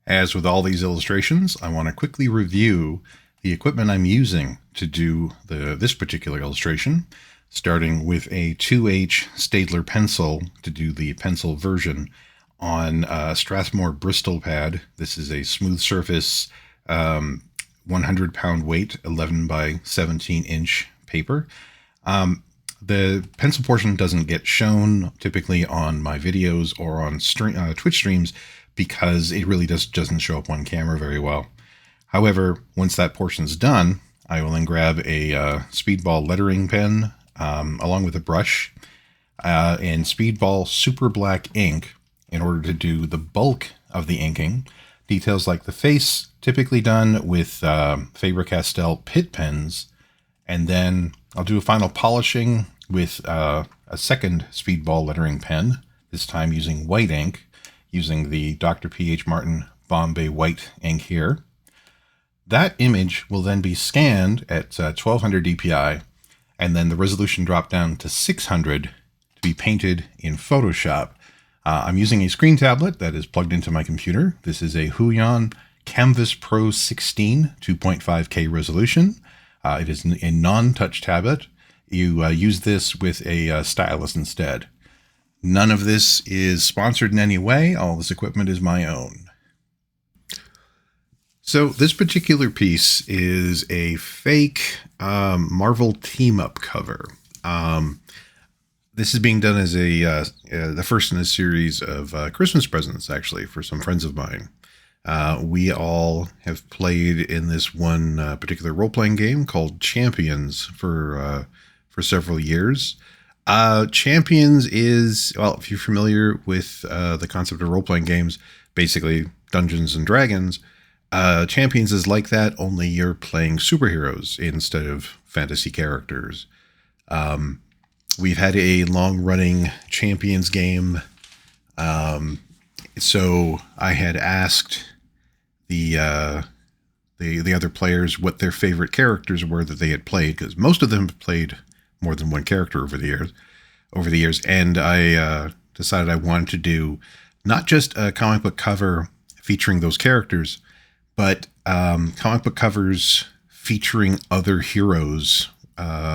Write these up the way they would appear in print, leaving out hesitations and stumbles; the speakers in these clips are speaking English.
As with all these illustrations, I want to quickly review the equipment I'm using to do this particular illustration, starting with a 2H Staedtler pencil to do the pencil version on a Strathmore Bristol pad. This is a smooth surface, 100-pound weight, 11 by 17 inch paper. The pencil portion doesn't get shown typically on my videos or on Twitch streams because it really doesn't show up on camera very well. However, once that portion's done, I will then grab a Speedball lettering pen along with a brush and Speedball super black ink in order to do the bulk of the inking. Details like the face, typically done with Faber-Castell Pitt pens, and then I'll do a final polishing with a second Speedball lettering pen, this time using white ink, using the Dr. P.H. Martin Bombay white ink here. That image will then be scanned at 1200 dpi, and then the resolution dropped down to 600 to be painted in Photoshop. I'm using a screen tablet that is plugged into my computer. This is a Huion Kamvas Pro 16 2.5K resolution. It is a non-touch tablet. You use this with a stylus instead. None of this is sponsored in any way. All this equipment is my own. So this particular piece is a fake Marvel team-up cover. This is being done as the first in a series of Christmas presents, actually, for some friends of mine. We all have played in this one particular role-playing game called Champions for several years. Champions is, well, if you're familiar with the concept of role-playing games, basically Dungeons and Dragons, Champions is like that, only you're playing superheroes instead of fantasy characters. We've had a long-running Champions game, so I had asked the other players what their favorite characters were that they had played, because most of them played more than one character over the years, and I decided I wanted to do not just a comic book cover featuring those characters, but comic book covers featuring other heroes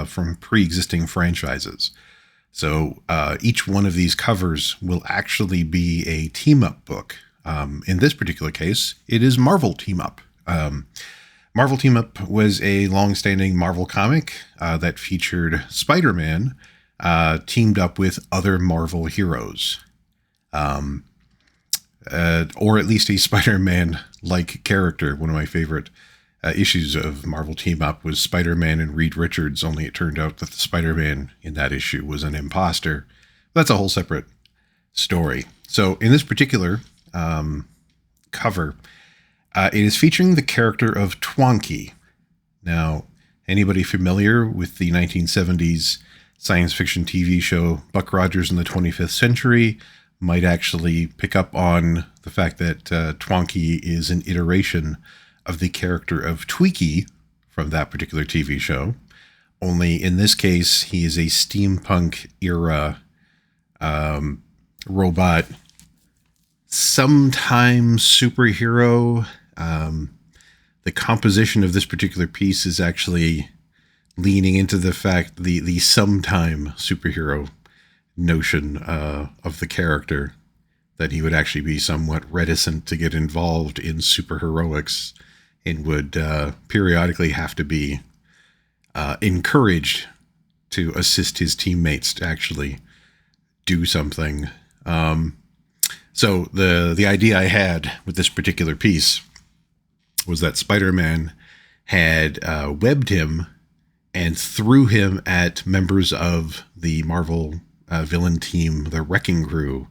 from pre-existing franchises. So each one of these covers will actually be a team-up book. In this particular case, it is Marvel Team Up. Marvel Team Up was a long-standing Marvel comic that featured Spider-Man teamed up with other Marvel heroes. Or at least a Spider-Man-like character. One of my favorite issues of Marvel Team Up was Spider-Man and Reed Richards, only it turned out that the Spider-Man in that issue was an imposter. That's a whole separate story. So in this particular cover, it is featuring the character of Twonky. Now, anybody familiar with the 1970s science fiction TV show Buck Rogers in the 25th Century might actually pick up on the fact that Twonky is an iteration of the character of Tweaky from that particular TV show. Only in this case, he is a steampunk era robot, sometimes superhero. The composition of this particular piece is actually leaning into the fact, the sometime superhero notion of the character, that he would actually be somewhat reticent to get involved in superheroics and would periodically have to be encouraged to assist his teammates to actually do something. So the idea I had with this particular piece was that Spider-Man had webbed him and threw him at members of the Marvel villain team, the Wrecking Crew,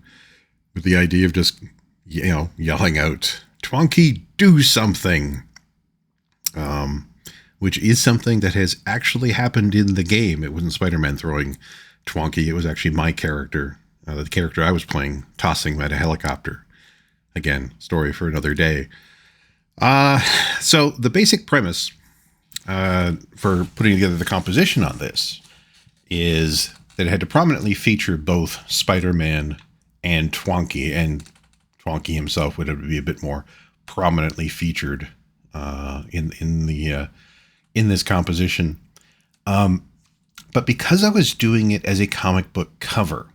with the idea of just, yelling out, "Twonky, do something!" Which is something that has actually happened in the game. It wasn't Spider-Man throwing Twonky. It was actually my character, the character I was playing, tossing him at a helicopter. Again, story for another day. So the basic premise for putting together the composition on this is that it had to prominently feature both Spider-Man and Twonky, and Twonky himself would have to be a bit more prominently featured in this composition. But because I was doing it as a comic book cover,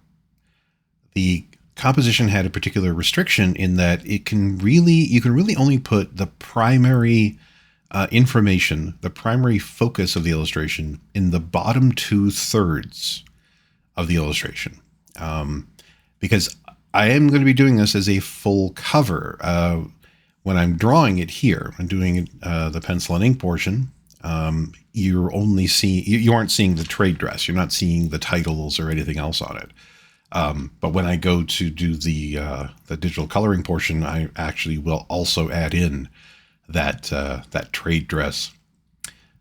the composition had a particular restriction in that you can really only put the primary information, the primary focus of the illustration, in the bottom 2/3 of the illustration. Because I am going to be doing this as a full cover. When I'm drawing it here, I'm doing the pencil and ink portion. You aren't seeing the trade dress. You're not seeing the titles or anything else on it. But when I go to do the digital coloring portion, I actually will also add in that trade dress.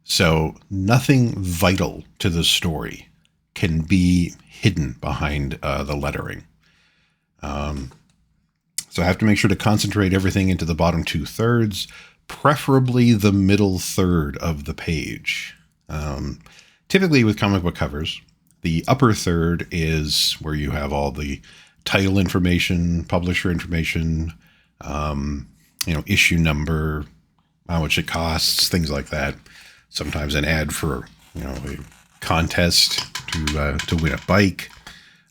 So nothing vital to the story can be hidden behind the lettering. So I have to make sure to concentrate everything into the bottom 2/3, preferably the middle third of the page. Typically with comic book covers, the upper third is where you have all the title information, publisher information, issue number, how much it costs, things like that. Sometimes an ad for, a contest to win a bike.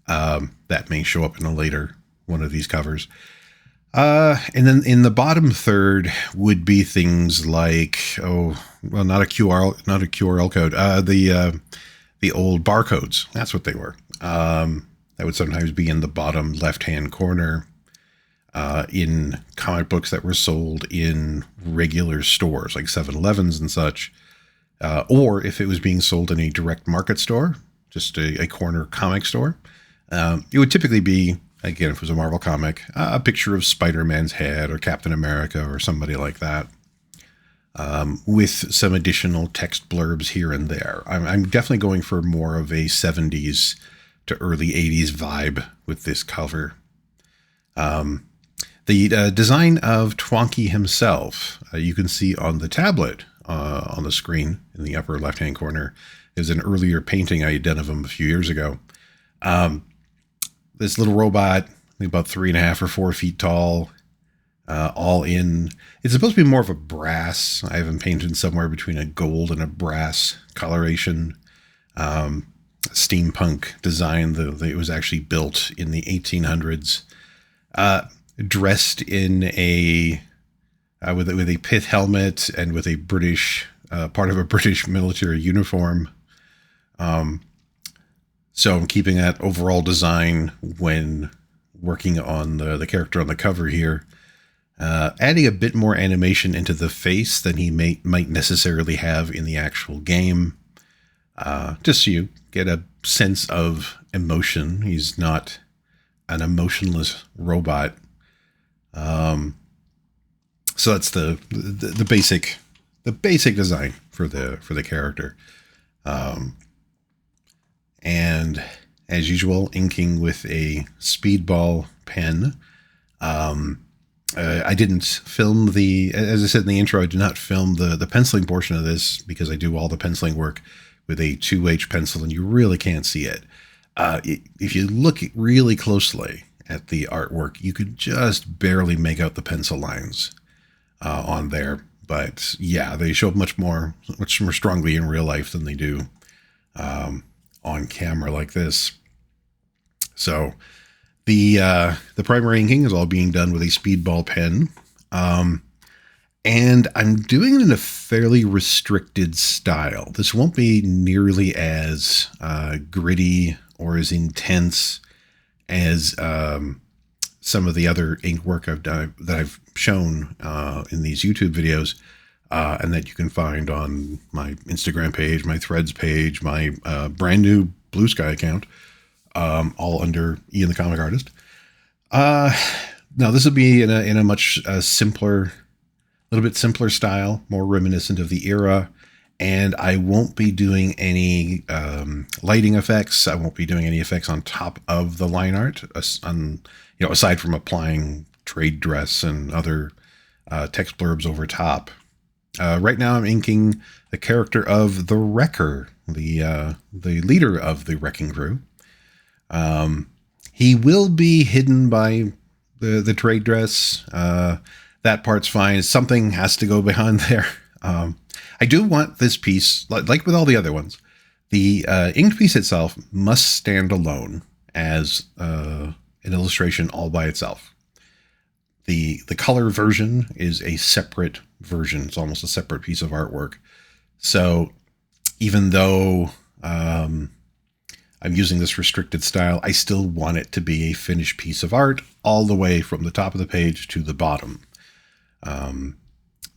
That may show up in a later one of these covers. And then in the bottom third would be things like, not a QRL code, the old barcodes. That's what they were. That would sometimes be in the bottom left-hand corner in comic books that were sold in regular stores like 7-Elevens and such. Or if it was being sold in a direct market store, just a corner comic store, it would typically be, again, if it was a Marvel comic, a picture of Spider-Man's head or Captain America or somebody like that, with some additional text blurbs here and there. I'm definitely going for more of a 70s to early 80s vibe with this cover. The design of Twonky himself, you can see on the tablet on the screen in the upper left-hand corner. Is an earlier painting I had done of him a few years ago. This little robot, about 3.5 or 4 feet tall, all in. It's supposed to be more of a brass. I have him painted somewhere between a gold and a brass coloration. Steampunk design. It was actually built in the 1800s. Dressed in with a pith helmet and with a British part of a British military uniform. So I'm keeping that overall design when working on the character on the cover here, adding a bit more animation into the face than he might necessarily have in the actual game, just so you get a sense of emotion. He's not an emotionless robot. So that's the basic design for the character. And as usual, inking with a speedball pen. I didn't film as I said in the intro, I did not film the penciling portion of this because I do all the penciling work with a 2H pencil and you really can't see it. If you look really closely at the artwork, you could just barely make out the pencil lines on there. But yeah, they show up much more strongly in real life than they do on camera like this. So the primary inking is all being done with a speedball pen. And I'm doing it in a fairly restricted style. This won't be nearly as gritty or as intense as some of the other ink work I've done that I've shown in these YouTube videos, and that you can find on my Instagram page, my Threads page, my brand new Blue Sky account, all under Ian the Comic Artist. Now this will be in a much simpler, a little bit simpler style, more reminiscent of the era. And I won't be doing any lighting effects. I won't be doing any effects on top of the line art, aside from applying trade dress and other text blurbs over top. Right now I'm inking the character of the Wrecker, the leader of the wrecking crew. He will be hidden by the trade dress. that part's fine. Something has to go behind there. I do want this piece, like with all the other ones, the inked piece itself must stand alone as an illustration all by itself. The color version is a separate version. It's almost a separate piece of artwork. So even though I'm using this restricted style, I still want it to be a finished piece of art all the way from the top of the page to the bottom.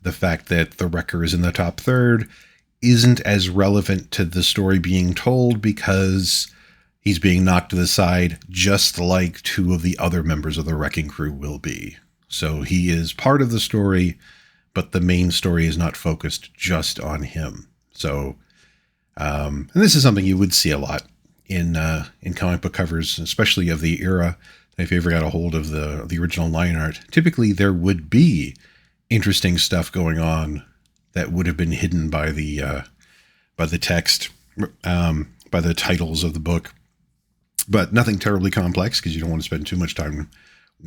The fact that the wrecker is in the top third isn't as relevant to the story being told because he's being knocked to the side just like two of the other members of the wrecking crew will be. So he is part of the story, but the main story is not focused just on him. So, and this is something you would see a lot in comic book covers, especially of the era. If you ever got a hold of the original line art, typically there would be interesting stuff going on that would have been hidden by the text, by the titles of the book, but nothing terribly complex because you don't want to spend too much time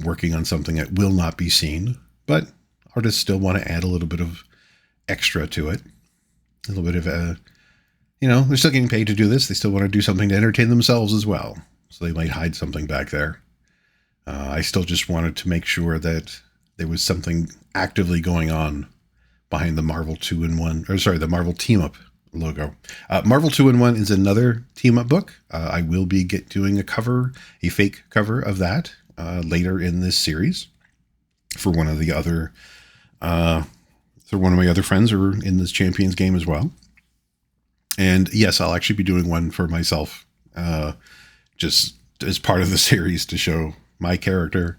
working on something that will not be seen. But artists still want to add a little bit of extra to it, a little bit of they're still getting paid to do this. They still want to do something to entertain themselves as well, so they might hide something back there. I still just wanted to make sure that there was something actively going on behind the Marvel 2-in-1, or sorry, the Marvel Team Up logo. Marvel 2-in-1 is another team up book. I will be doing a fake cover of that later in this series for one of the other, for one of my other friends who are in this Champions game as well. And yes, I'll actually be doing one for myself, just as part of the series to show my character.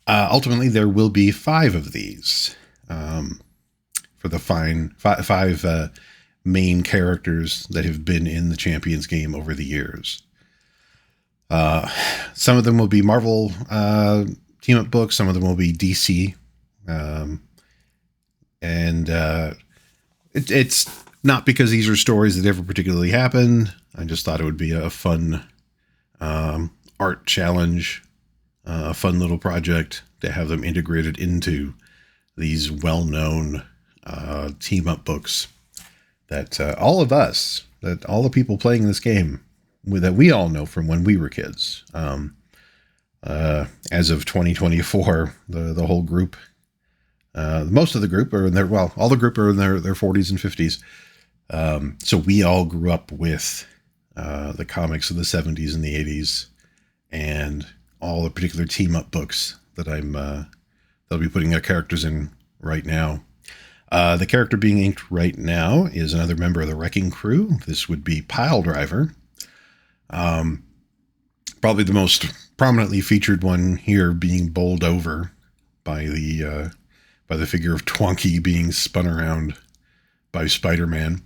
Ultimately, there will be 5 of these for the five main characters that have been in the Champions game over the years. Some of them will be Marvel team-up books. Some of them will be DC. It's not because these are stories that ever particularly happened. I just thought it would be a fun art challenge, a fun little project to have them integrated into these well-known team-up books that all of us, that all the people playing this game, that we all know from when we were kids. As of 2024, the whole group, most of the group are in their, well, all the group are in their 40s and 50s. So we all grew up with the comics of the 70s and the 80s and all the particular team-up books that they'll be putting their characters in right now. The character being inked right now is another member of the Wrecking Crew. This would be Pile Driver. Probably the most prominently featured one here, being bowled over by the figure of Twonky being spun around by Spider-Man.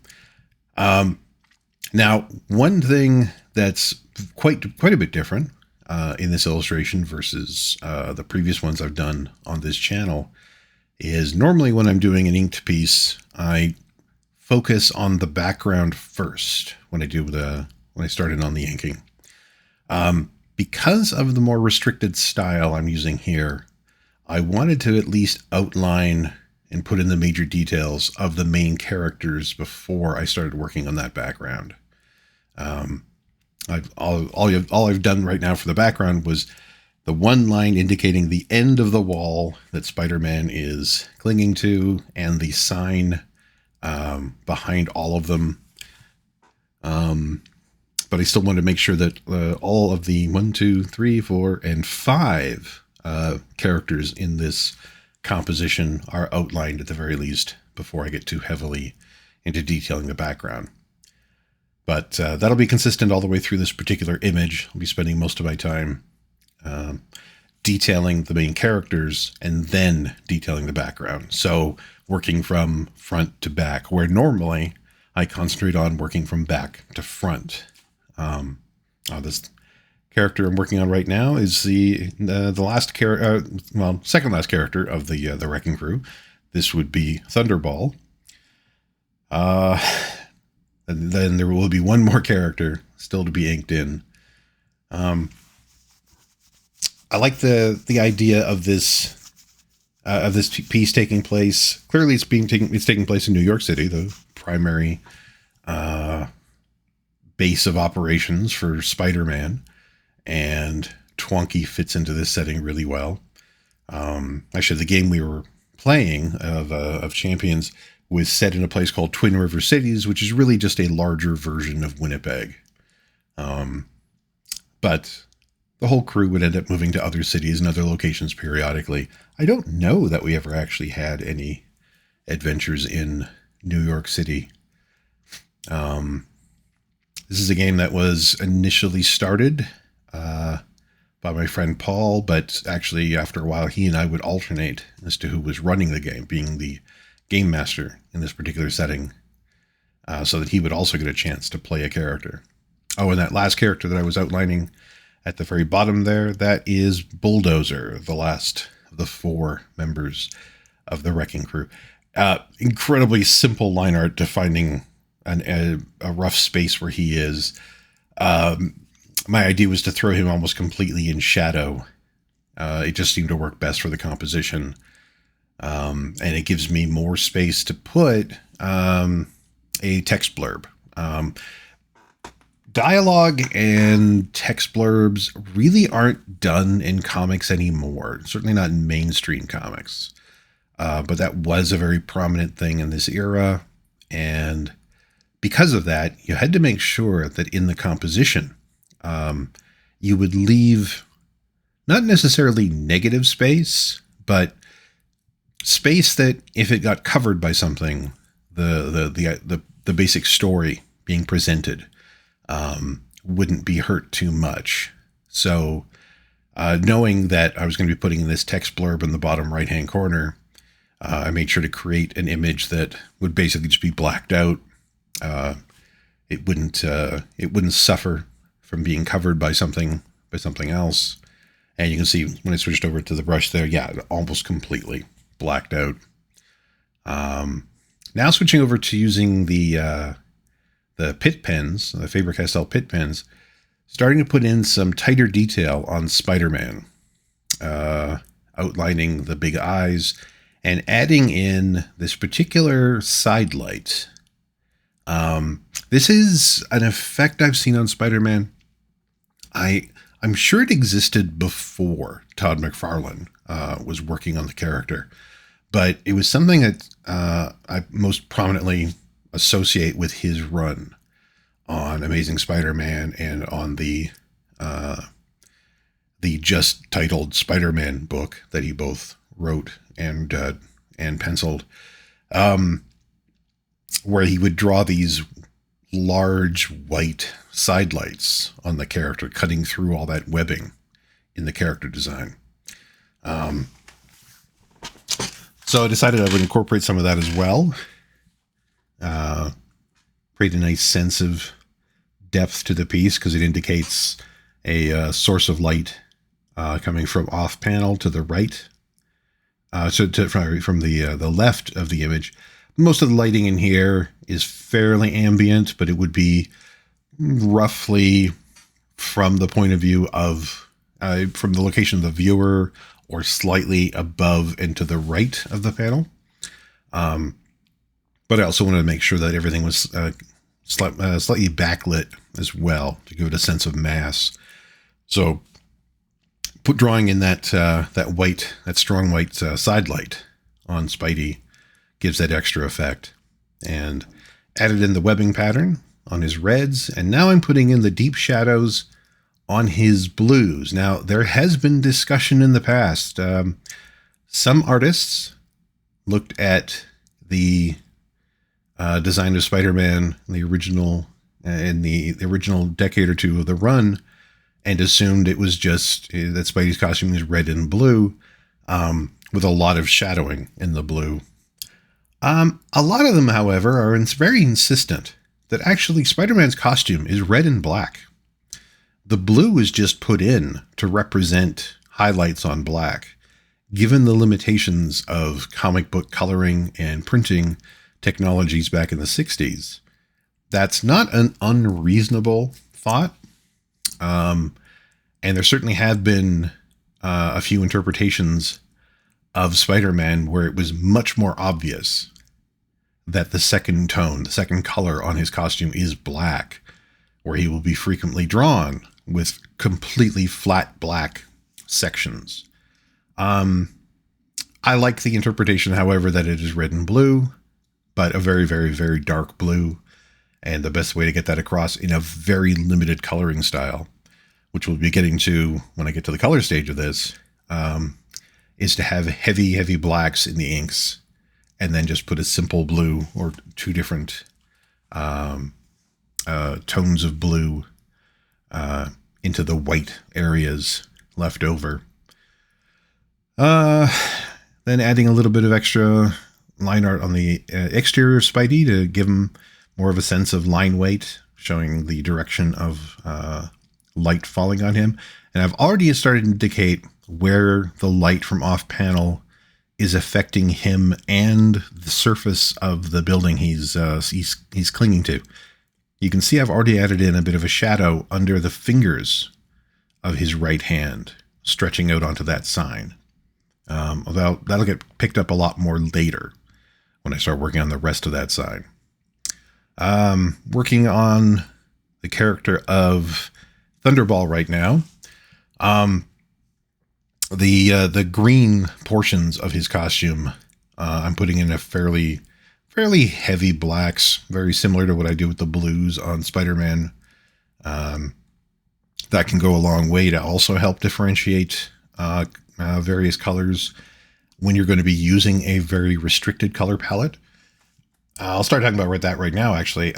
Now, one thing that's quite a bit different in this illustration versus the previous ones I've done on this channel is normally when I'm doing an inked piece, I focus on the background first when I started on the inking. Because of the more restricted style I'm using here, I wanted to at least outline and put in the major details of the main characters before I started working on that background. All I've done right now for the background was the one line indicating the end of the wall that Spider-Man is clinging to, and the sign behind all of them. But I still wanted to make sure that all of the 1, 2, 3, 4, and 5 characters in this composition are outlined at the very least before I get too heavily into detailing the background. But that'll be consistent all the way through this particular image. I'll be spending most of my time detailing the main characters and then detailing the background. So working from front to back, where normally I concentrate on working from back to front. This character I'm working on right now is the last character, second last character of the Wrecking Crew. This would be Thunderball. And then there will be one more character still to be inked in. I like the idea of this of this piece taking place. Clearly, it's taking place in New York City, the primary base of operations for Spider-Man, and Twonky fits into this setting really well. Actually, the game we were playing of Champions was set in a place called Twin River Cities, which is really just a larger version of Winnipeg. But the whole crew would end up moving to other cities and other locations periodically. I don't know that we ever actually had any adventures in New York City. This is a game that was initially started by my friend Paul, but actually after a while he and I would alternate as to who was running the game, being the game master in this particular setting, so that he would also get a chance to play a character. Oh, and that last character that I was outlining at the very bottom there, that is Bulldozer, the last of the 4 members of the Wrecking Crew. Incredibly simple line art defining a rough space where he is. My idea was to throw him almost completely in shadow. It just seemed to work best for the composition. And it gives me more space to put a text blurb. Dialogue and text blurbs really aren't done in comics anymore. Certainly not in mainstream comics. But that was a very prominent thing in this era. And because of that, you had to make sure that in the composition, you would leave not necessarily negative space, but space that if it got covered by something, the basic story being presented wouldn't be hurt too much. So knowing that I was going to be putting this text blurb in the bottom right-hand corner, I made sure to create an image that would basically just be blacked out. It wouldn't suffer from being covered by something else. And you can see when I switched over to the brush there, yeah, almost completely blacked out. Now switching over to using the pit pens, the Faber-Castell pit pens, starting to put in some tighter detail on Spider-Man, outlining the big eyes and adding in this particular side light. This is an effect I've seen on Spider-Man. I'm sure it existed before Todd McFarlane was working on the character, but it was something that I most prominently associate with his run on Amazing Spider-Man and on the just titled Spider-Man book that he both wrote and penciled, where he would draw these large white side lights on the character, cutting through all that webbing in the character design. So I decided I would incorporate some of that as well. Create a nice sense of depth to the piece because it indicates a source of light coming from off panel to the right. From the left of the image. Most of the lighting in here is fairly ambient, but it would be roughly from the point of view of, from the location of the viewer or slightly above and to the right of the panel. But I also wanted to make sure that everything was slightly backlit as well to give it a sense of mass. So drawing in that strong white side light on Spidey gives that extra effect, and added in the webbing pattern on his reds. And now I'm putting in the deep shadows on his blues. Now there has been discussion in the past. Some artists looked at the design of Spider-Man, the original decade or two of the run, and assumed it was just that Spidey's costume is red and blue, with a lot of shadowing in the blue. A lot of them, however, are very insistent that actually Spider-Man's costume is red and black. The blue is just put in to represent highlights on black, given the limitations of comic book coloring and printing technologies back in the 60s. That's not an unreasonable thought. And there certainly have been a few interpretations of Spider-Man where it was much more obvious that the second tone, the second color on his costume is black, where he will be frequently drawn with completely flat black sections. I like the interpretation, however, that it is red and blue, but a very, very, very dark blue. And the best way to get that across in a very limited coloring style, which we'll be getting to when I get to the color stage of this, is to have heavy, heavy blacks in the inks and then just put a simple blue or two different tones of blue into the white areas left over. Then adding a little bit of extra line art on the exterior of Spidey to give him more of a sense of line weight, showing the direction of light falling on him. And I've already started to indicate where the light from off panel is affecting him and the surface of the building he's clinging to. You can see I've already added in a bit of a shadow under the fingers of his right hand, stretching out onto that sign. Although that'll get picked up a lot more later when I start working on the rest of that sign. Working on the character of Thunderball right now. The green portions of his costume, I'm putting in a fairly heavy blacks, very similar to what I do with the blues on Spider-Man. That can go a long way to also help differentiate various colors when you're going to be using a very restricted color palette. I'll start talking about that right now, actually.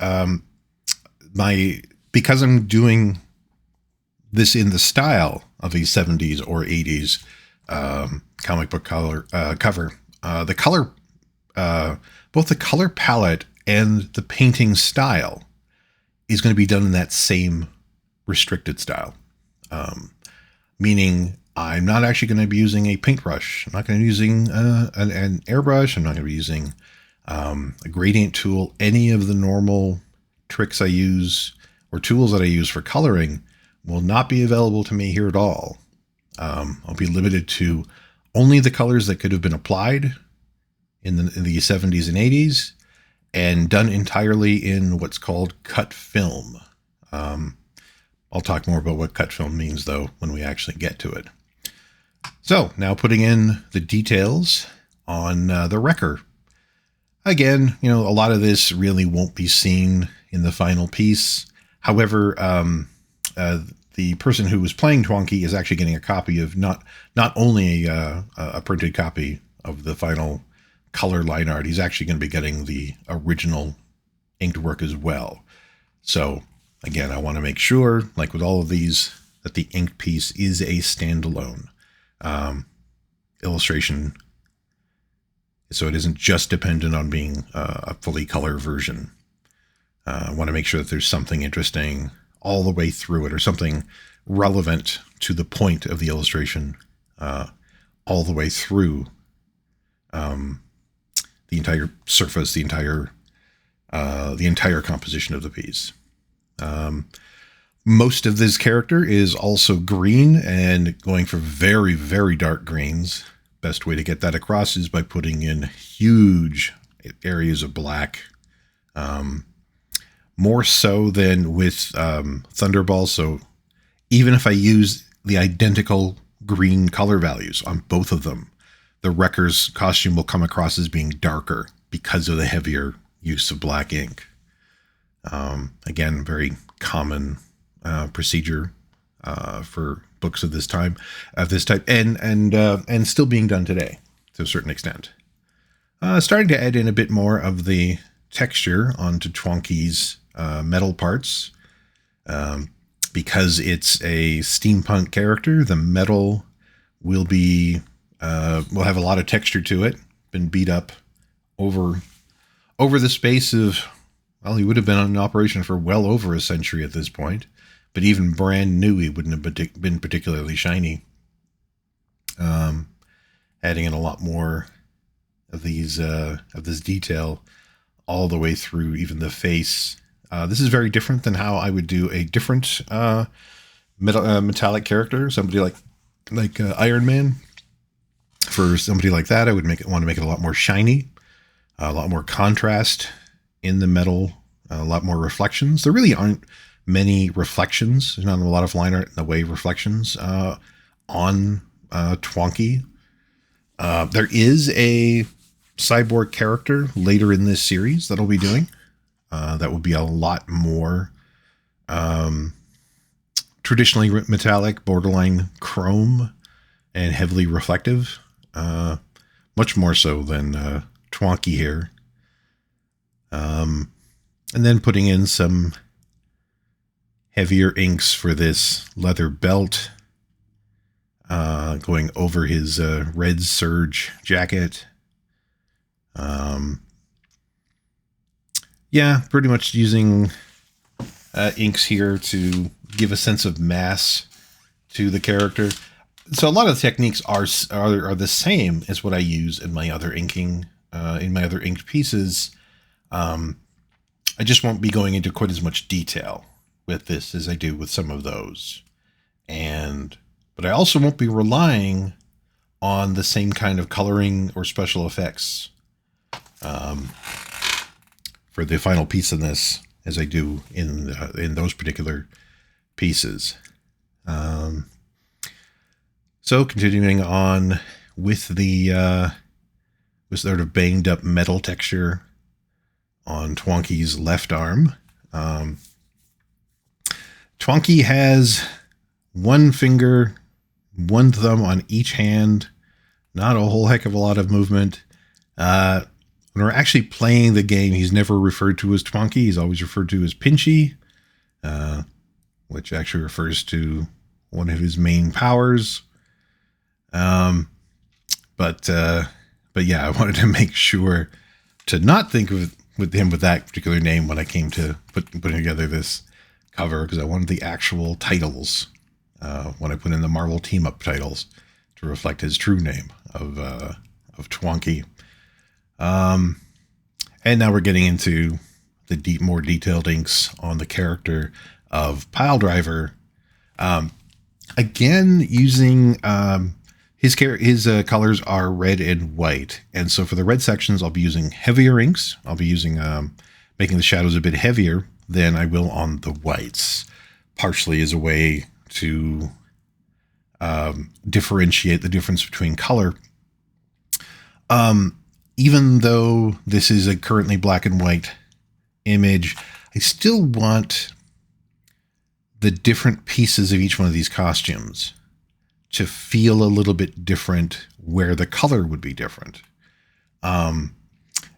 Because I'm doing this in the style of a 70s or 80s comic book cover, the color, both the color palette and the painting style is going to be done in that same restricted style. Meaning I'm not actually going to be using a paintbrush. I'm not going to be using an airbrush. I'm not going to be using a gradient tool. Any of the normal tricks I use or tools that I use for coloring will not be available to me here at all. I'll be limited to only the colors that could have been applied in the 70s and 80s and done entirely in what's called cut film. I'll talk more about what cut film means, though, when we actually get to it. So now putting in the details on the Wrecker. Again, a lot of this really won't be seen in the final piece. However, the person who was playing Twonky is actually getting a copy of not only a printed copy of the final color line art, he's actually going to be getting the original inked work as well. So again, I want to make sure, like with all of these, that the inked piece is a standalone illustration, so it isn't just dependent on being a fully color version. I want to make sure that there's something interesting all the way through it, or something relevant to the point of the illustration all the way through the entire surface, the entire composition of the piece. Most of this character is also green and going for very, very dark greens. Best way to get that across is by putting in huge areas of black. More so than with Thunderball. So even if I use the identical green color values on both of them, the Wrecker's costume will come across as being darker because of the heavier use of black ink. Again, very common procedure for books of this type, and still being done today to a certain extent. Starting to add in a bit more of the texture onto Twonky's metal parts. Because it's a steampunk character, the metal will have a lot of texture to it. Been beat up over the space of, well, he would have been in operation for well over a century at this point, but even brand new, he wouldn't have been particularly shiny. Adding in a lot more of this detail all the way through even the face. This is very different than how I would do a different metallic character, somebody like Iron Man. For somebody like that, I would want to make it a lot more shiny, a lot more contrast in the metal, a lot more reflections. There really aren't many reflections. There's not a lot of line art in the way reflections on Twonky. There is a cyborg character later in this series that I'll be doing. That will be a lot more traditionally metallic, borderline chrome, and heavily reflective. Much more so than Twonky here. And then putting in some heavier inks for this leather belt, going over his red serge jacket. Yeah, pretty much using inks here to give a sense of mass to the character. So a lot of the techniques are the same as what I use in my other inking, in my other inked pieces. I just won't be going into quite as much detail with this as I do with some of those. But I also won't be relying on the same kind of coloring or special effects for the final piece in this as I do in those particular pieces. So continuing on with the sort of banged up metal texture on Twonky's left arm. Twonky has one finger, one thumb on each hand, not a whole heck of a lot of movement. When we're actually playing the game, he's never referred to as Twonky. He's always referred to as Pinchy, which actually refers to one of his main powers. But yeah, I wanted to make sure to not think of with him with that particular name when I came to putting together this cover, because I wanted the actual titles when I put in the Marvel Team Up titles to reflect his true name of Twonky. And now we're getting into the more detailed inks on the character of Piledriver. Again, using his colors are red and white, and so for the red sections, I'll be using heavier inks. I'll be using making the shadows a bit heavier than I will on the whites, partially as a way to differentiate the difference between color. Even though this is a currently black and white image, I still want the different pieces of each one of these costumes to feel a little bit different where the color would be different.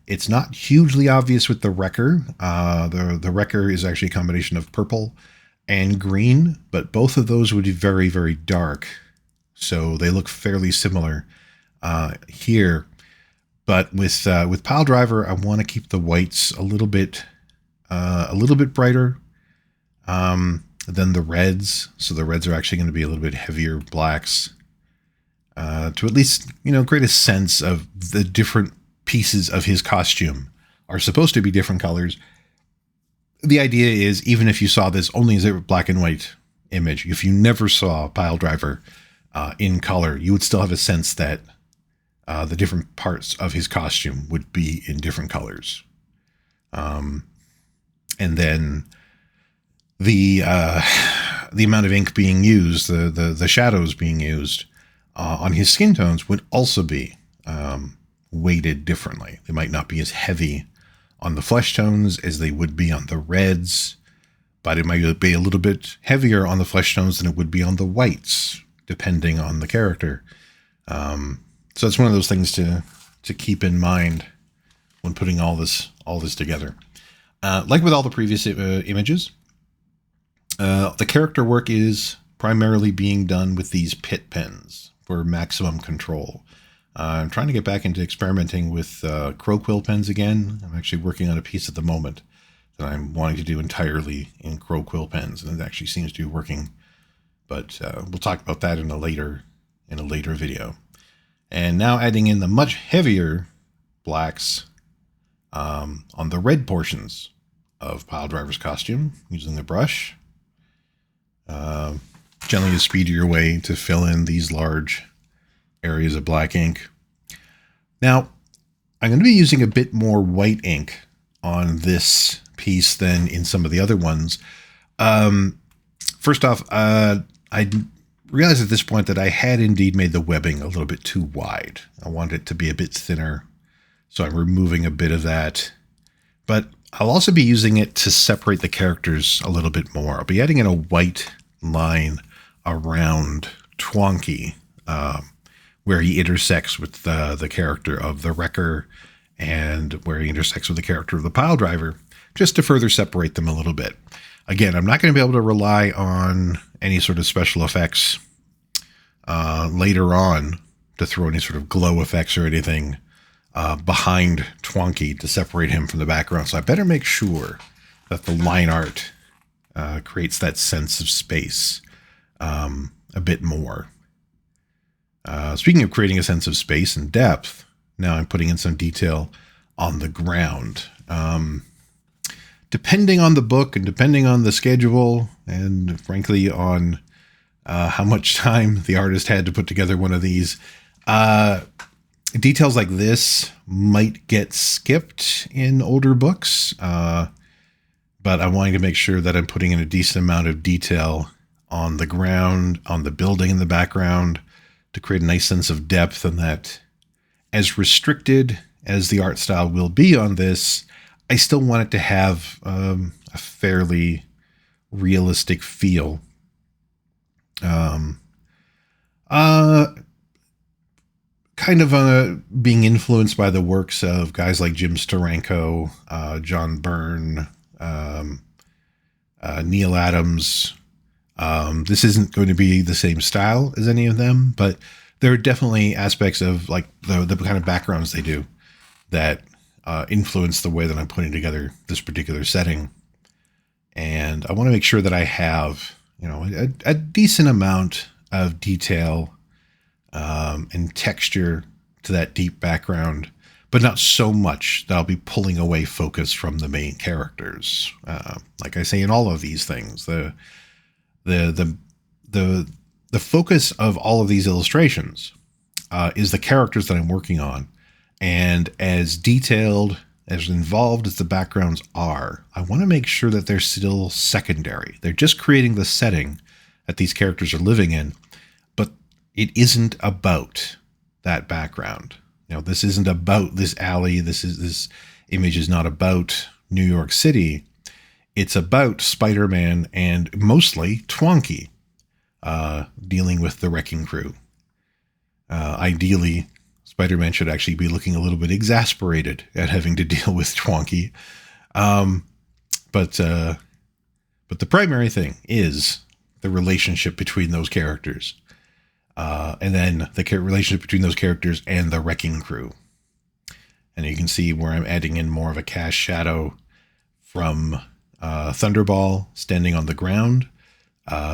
It's not hugely obvious with the Wrecker. The Wrecker is actually a combination of purple and green, but both of those would be very, very dark. So they look fairly similar here. But with Piledriver, I want to keep the whites a little bit brighter than the reds. So the reds are actually going to be a little bit heavier blacks to at least, create a sense of the different pieces of his costume are supposed to be different colors. The idea is, even if you saw this only as a black and white image, if you never saw Piledriver in color, you would still have a sense that the different parts of his costume would be in different colors. And then the amount of ink being used, the shadows being used on his skin tones would also be weighted differently. They might not be as heavy on the flesh tones as they would be on the reds, but it might be a little bit heavier on the flesh tones than it would be on the whites, depending on the character. So it's one of those things to keep in mind when putting all this together. Like with all the previous images, the character work is primarily being done with these pit pens for maximum control. I'm trying to get back into experimenting with crow quill pens again. I'm actually working on a piece at the moment that I'm wanting to do entirely in crow quill pens, and it actually seems to be working. But we'll talk about that in a later video. And now adding in the much heavier blacks on the red portions of Piledriver's costume using the brush. Generally, the speed of your way to fill in these large areas of black ink. Now, I'm going to be using a bit more white ink on this piece than in some of the other ones. First off, I realized at this point that I had indeed made the webbing a little bit too wide. I wanted it to be a bit thinner, so I'm removing a bit of that. But I'll also be using it to separate the characters a little bit more. I'll be adding in a white line around Twonky, where he intersects with the character of the Wrecker and where he intersects with the character of the Pile Driver, just to further separate them a little bit. Again, I'm not going to be able to rely on any sort of special effects later on to throw any sort of glow effects or anything behind Twonky to separate him from the background. So I better make sure that the line art creates that sense of space a bit more. Speaking of creating a sense of space and depth, now I'm putting in some detail on the ground. Depending on the book and depending on the schedule and frankly on how much time the artist had to put together one of these, details like this might get skipped in older books, but I'm wanting to make sure that I'm putting in a decent amount of detail on the ground, on the building in the background, to create a nice sense of depth, and that as restricted as the art style will be on this, I still want it to have a fairly realistic feel. Kind of being influenced by the works of guys like Jim Steranko, John Byrne, Neil Adams. This isn't going to be the same style as any of them, but there are definitely aspects of like the kind of backgrounds they do that influence the way that I'm putting together this particular setting. And I want to make sure that I have, a decent amount of detail and texture to that deep background, but not so much that I'll be pulling away focus from the main characters. Like I say in all of these things, the focus of all of these illustrations is the characters that I'm working on. And as detailed, as involved as the backgrounds are, I want to make sure that they're still secondary. They're just creating the setting that these characters are living in, but it isn't about that background. This isn't about this alley. This image is not about New York City. It's about Spider-Man and mostly Twonky dealing with the wrecking crew. Ideally, Spider-Man should actually be looking a little bit exasperated at having to deal with Twonky. But the primary thing is the relationship between those characters. And then the relationship between those characters and the wrecking crew. And you can see where I'm adding in more of a cast shadow from Thunderball standing on the ground.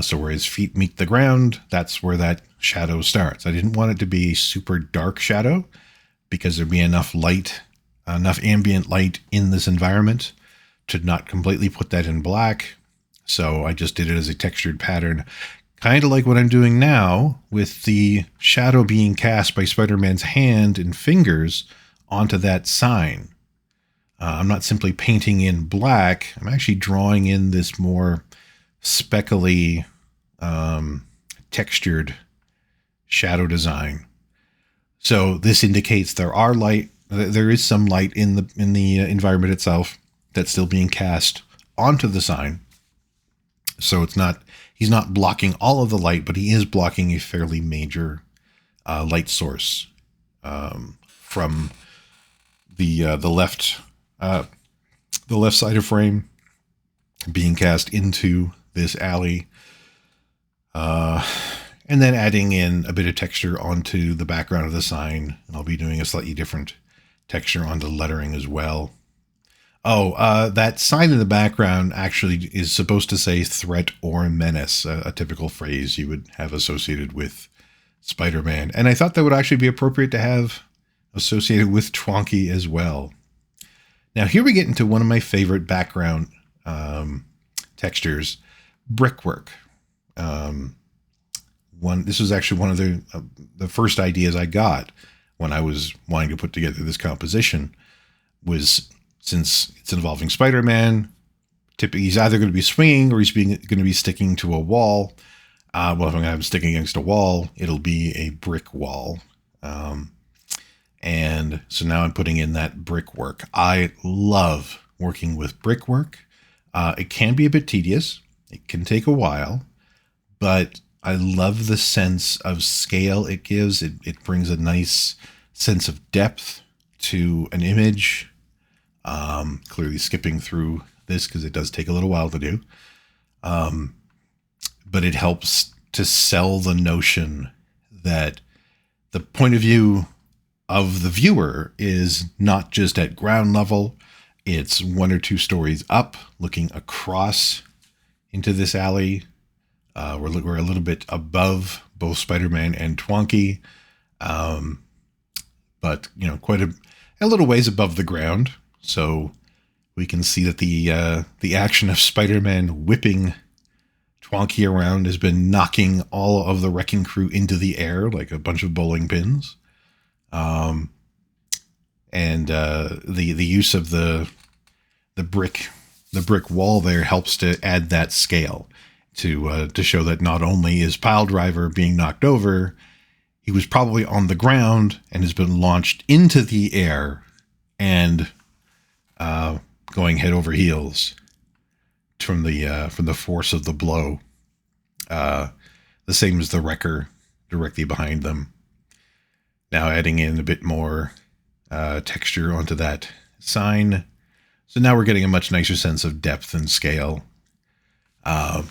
So where his feet meet the ground, that's where that shadow starts. I didn't want it to be a super dark shadow because there'd be enough light, enough ambient light in this environment to not completely put that in black. So I just did it as a textured pattern, kind of like what I'm doing now with the shadow being cast by Spider-Man's hand and fingers onto that sign. I'm not simply painting in black. I'm actually drawing in this more speckly, textured shadow design. So this indicates there is some light in the environment itself that's still being cast onto the sign. So he's not blocking all of the light, but he is blocking a fairly major light source from the left side of frame being cast into this alley, and then adding in a bit of texture onto the background of the sign. And I'll be doing a slightly different texture onto the lettering as well. That sign in the background actually is supposed to say threat or menace, a typical phrase you would have associated with Spider-Man. And I thought that would actually be appropriate to have associated with Twonky as well. Now here we get into one of my favorite background textures, brickwork. This was actually one of the first ideas I got when I was wanting to put together this composition. Was, since it's involving Spider-Man, typically he's either going to be swinging or he's going to be sticking to a wall. Well, if I'm going to have him sticking against a wall, it'll be a brick wall. And so now I'm putting in that brickwork. I love working with brickwork. It can be a bit tedious. It can take a while, but I love the sense of scale it gives. It brings a nice sense of depth to an image. Clearly skipping through this because it does take a little while to do. But it helps to sell the notion that the point of view of the viewer is not just at ground level. It's 1 or 2 stories up, looking across into this alley. We're a little bit above both Spider-Man and Twonky, but quite a little ways above the ground, so we can see that the action of Spider-Man whipping Twonky around has been knocking all of the wrecking crew into the air like a bunch of bowling pins. And the use of the brick wall there helps to add that scale to show that not only is Piledriver being knocked over, he was probably on the ground and has been launched into the air and going head over heels from the force of the blow. The same as the wrecker directly behind them. Now adding in a bit more texture onto that sign. So now we're getting a much nicer sense of depth and scale. I'll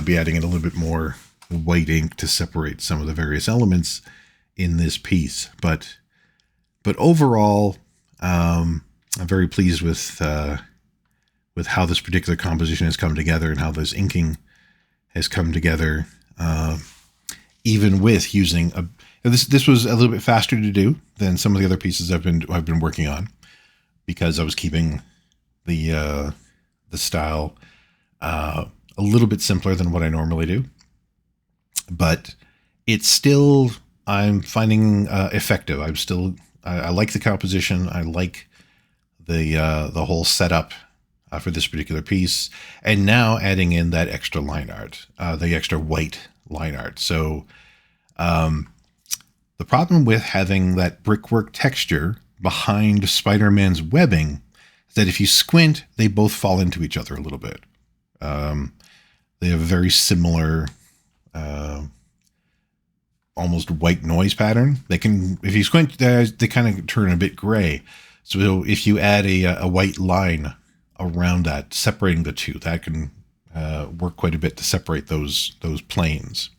be adding in a little bit more white ink to separate some of the various elements in this piece. But overall, I'm very pleased with how this particular composition has come together and how this inking has come together. Even with using this was a little bit faster to do than some of the other pieces I've been working on, because I was keeping the style a little bit simpler than what I normally do. But it's still, I'm finding effective. I like the composition. I like the whole setup for this particular piece, and now adding in that extra line art, the extra white line art. So the problem with having that brickwork texture behind Spider-Man's webbing is that if you squint, they both fall into each other a little bit. They have a very similar, almost white noise pattern. They can, if you squint, they kind of turn a bit gray. So if you add a white line around that, separating the two, that can work quite a bit to separate those planes.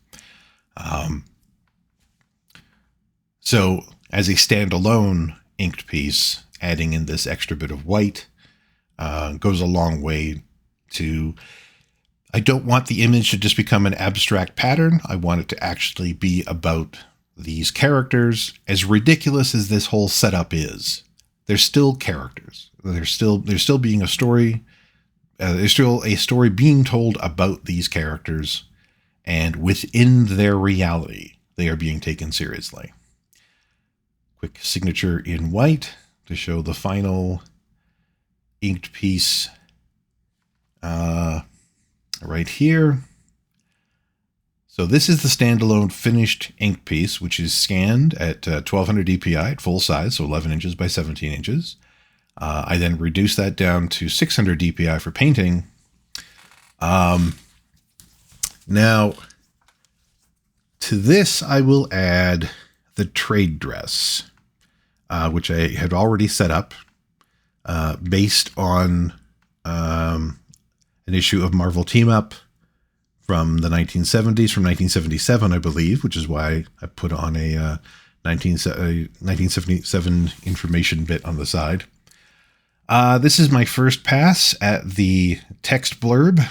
So as a standalone inked piece, adding in this extra bit of white goes a long way to, I don't want the image to just become an abstract pattern. I want it to actually be about these characters. As ridiculous as this whole setup is, they're still characters. There's still being a story. There's still a story being told about these characters, and within their reality, they are being taken seriously. Quick signature in white to show the final inked piece right here. So this is the standalone finished ink piece, which is scanned at 1200 dpi at full size, so 11 inches by 17 inches. I then reduce that down to 600 dpi for painting. Now, to this, I will add the trade dress, which I had already set up based on an issue of Marvel Team Up from the 1970s, from 1977, I believe, which is why I put on a 1977 information bit on the side. This is my first pass at the text blurb.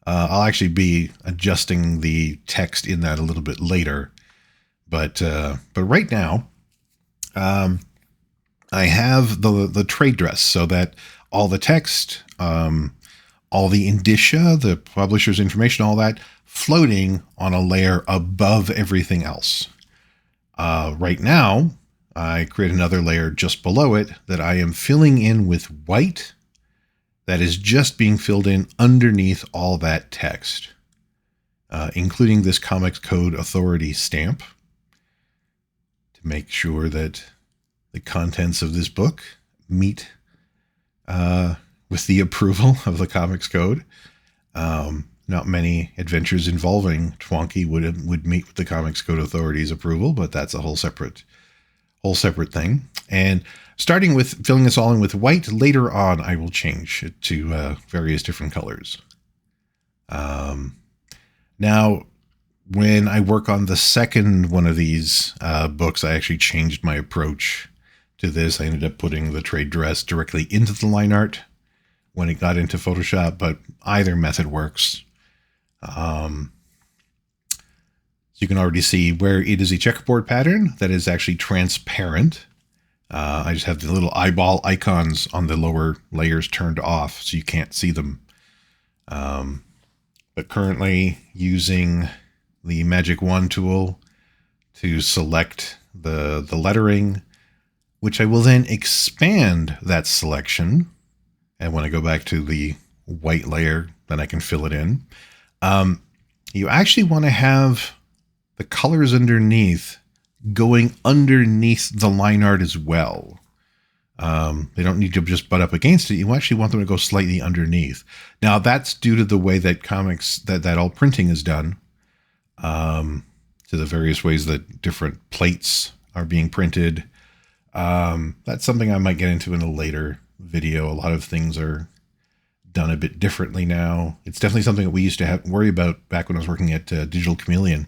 I'll actually be adjusting the text in that a little bit later, but right now, I have the trade dress so that all the text, all all the indicia, the publisher's information, all that floating on a layer above everything else. Right now, I create another layer just below it that I am filling in with white that is just being filled in underneath all that text, including this Comics Code Authority stamp to make sure that the contents of this book meet with the approval of the Comics Code. Not many adventures involving Twonky would meet with the Comics Code Authority's approval, but that's a whole separate thing. And starting with filling this all in with white, later on I will change it to various different colors. Now, when I work on the second one of these books, I actually changed my approach to this. I ended up putting the trade dress directly into the line art when it got into Photoshop, but either method works. You can already see where it is a checkerboard pattern that is actually transparent. I just have the little eyeball icons on the lower layers turned off so you can't see them. But currently using the Magic Wand tool to select the lettering, which I will then expand that selection. And when I go back to the white layer, then I can fill it in. You actually want to have the colors underneath going underneath the line art as well. They don't need to just butt up against it. You actually want them to go slightly underneath. Now that's due to the way that that all printing is done, to the various ways that different plates are being printed. That's something I might get into in a later video. A lot of things are done a bit differently now. It's definitely something that we used to worry about back when I was working at Digital Chameleon,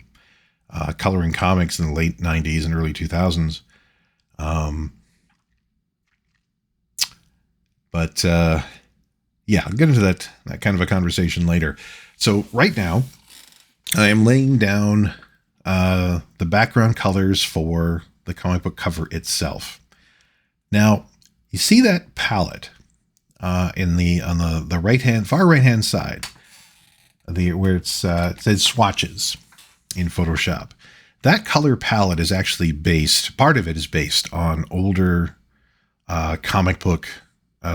coloring comics in the late 90s and early 2000s. Yeah, I'll get into that kind of a conversation later. So right now, I am laying down the background colors for the comic book cover itself. Now, you see that palette on the far right hand side, where it says swatches in Photoshop. That color palette is actually part of it is based on older comic book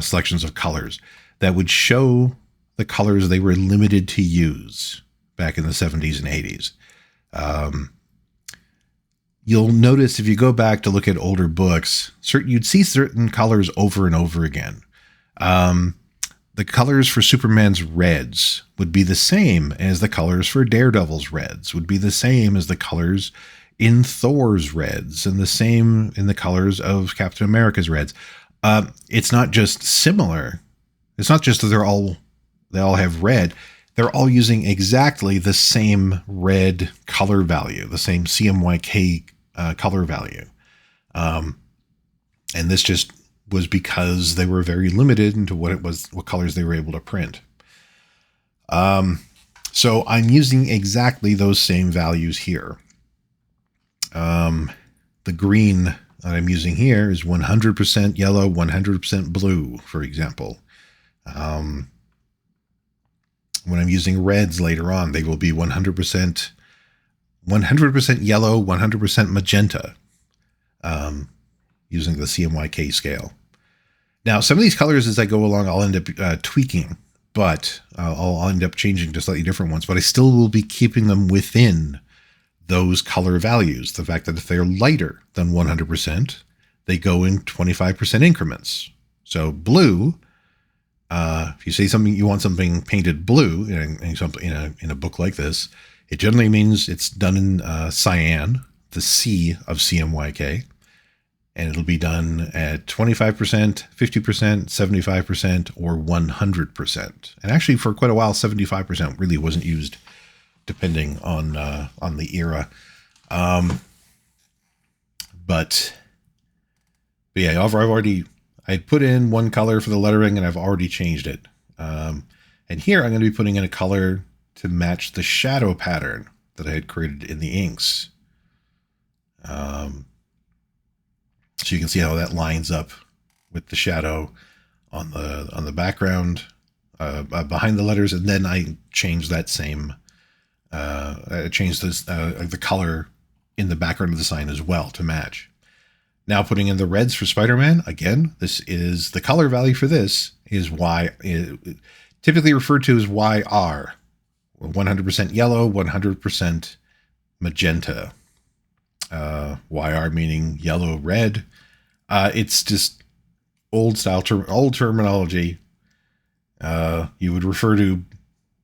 selections of colors that would show the colors they were limited to use back in the 70s and 80s. You'll notice if you go back to look at older books, you'd see certain colors over and over again. The colors for Superman's reds would be the same as the colors for Daredevil's reds, would be the same as the colors in Thor's reds, and the same in the colors of Captain America's reds. It's not just similar. It's not just that they all have red. They're all using exactly the same red color value, the same CMYK color value. And this just was because they were very limited into what colors they were able to print. So I'm using exactly those same values here. The green that I'm using here is 100% yellow, 100% blue, for example. When I'm using reds later on, they will be 100% yellow, 100% magenta, using the CMYK scale. Now, some of these colors as I go along, I'll end up tweaking, but I'll end up changing to slightly different ones, but I still will be keeping them within those color values. The fact that if they're lighter than 100%, they go in 25% increments. So blue, if you say you want something painted blue in a book like this, it generally means it's done in cyan, the C of CMYK, and it'll be done at 25%, 50%, 75%, or 100%. And actually, for quite a while, 75% really wasn't used, depending on the era. But yeah, I put in one color for the lettering, and I've already changed it. And here I'm going to be putting in a color to match the shadow pattern that I had created in the inks. So you can see how that lines up with the shadow on the background behind the letters, and then I changed that same, changed this, the color in the background of the sign as well to match. Now putting in the reds for Spider-Man, again, this is the color value for this is typically referred to as YR, 100% yellow, 100% magenta. YR meaning yellow, red. It's just old old terminology. You would refer to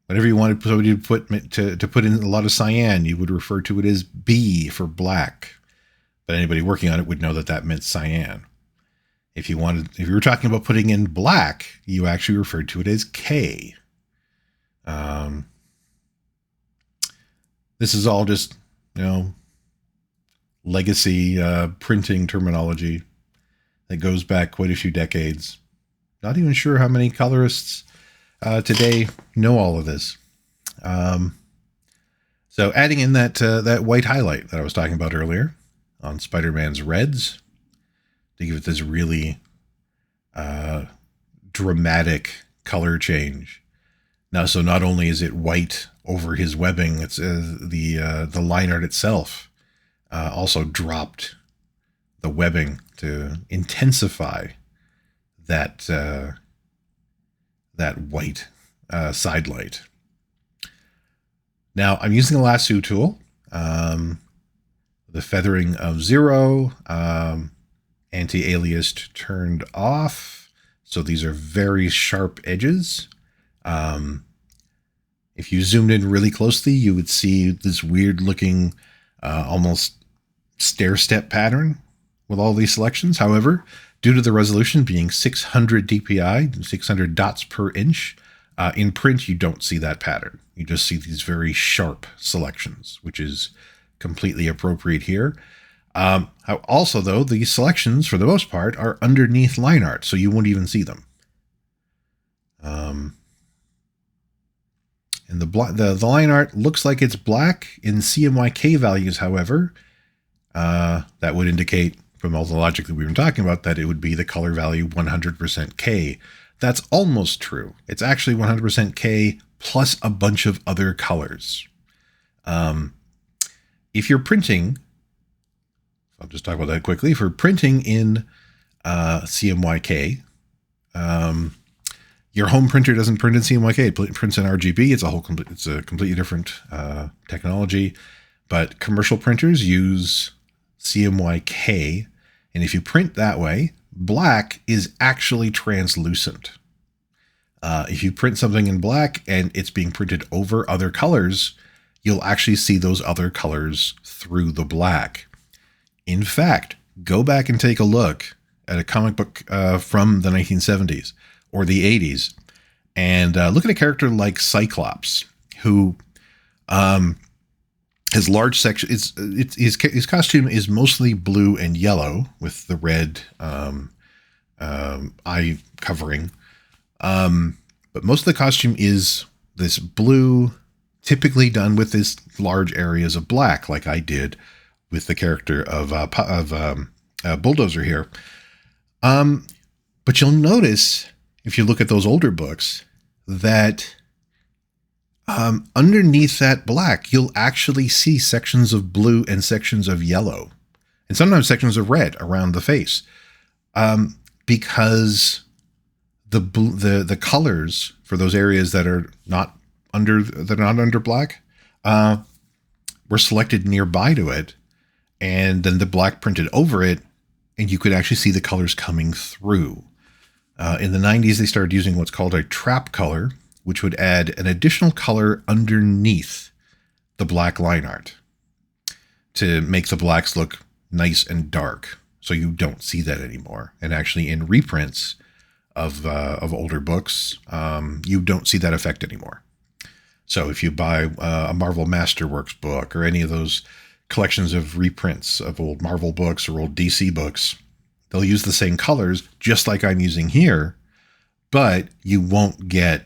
whenever you wanted somebody to put in a lot of cyan, you would refer to it as B for black. But anybody working on it would know that that meant cyan. If you were talking about putting in black, you actually referred to it as K. This is all just, legacy printing terminology that goes back quite a few decades. Not even sure how many colorists today know all of this. So adding in that white highlight that I was talking about earlier on Spider-Man's reds to give it this really dramatic color change. Now, so not only is it white over his webbing, it's the line art itself also dropped the webbing to intensify that white side light. Now I'm using the lasso tool, the feathering of 0, anti-aliased turned off. So these are very sharp edges. If you zoomed in really closely, you would see this weird looking, almost stair-step pattern with all these selections. However, due to the resolution being 600 dpi, 600 dots per inch, in print, you don't see that pattern. You just see these very sharp selections, which is completely appropriate here. Also, though, the selections, for the most part, are underneath line art, so you won't even see them. And the line art looks like it's black in CMYK values, however. That would indicate, from all the logic that we've been talking about, that it would be the color value 100% K. That's almost true. It's actually 100% K plus a bunch of other colors. If you're printing, I'll just talk about that quickly. If you're printing in CMYK, your home printer doesn't print in CMYK. It prints in RGB. It's a completely different technology. But commercial printers use CMYK, and if you print that way, black is actually translucent. If you print something in black and it's being printed over other colors, you'll actually see those other colors through the black. In fact, go back and take a look at a comic book from the 1970s or the 80s, and look at a character like Cyclops, who his large section, his costume is mostly blue and yellow with the red eye covering. But most of the costume is this blue, typically done with this large areas of black, like I did with the character of Bulldozer here. But you'll notice, if you look at those older books, that underneath that black, you'll actually see sections of blue and sections of yellow, and sometimes sections of red around the face, because the colors for those areas that are not under black were selected nearby to it, and then the black printed over it, and you could actually see the colors coming through. In the 90s, they started using what's called a trap color, which would add an additional color underneath the black line art to make the blacks look nice and dark. So you don't see that anymore. And actually in reprints of older books, you don't see that effect anymore. So if you buy a Marvel Masterworks book or any of those collections of reprints of old Marvel books or old DC books, they'll use the same colors, just like I'm using here, but you won't get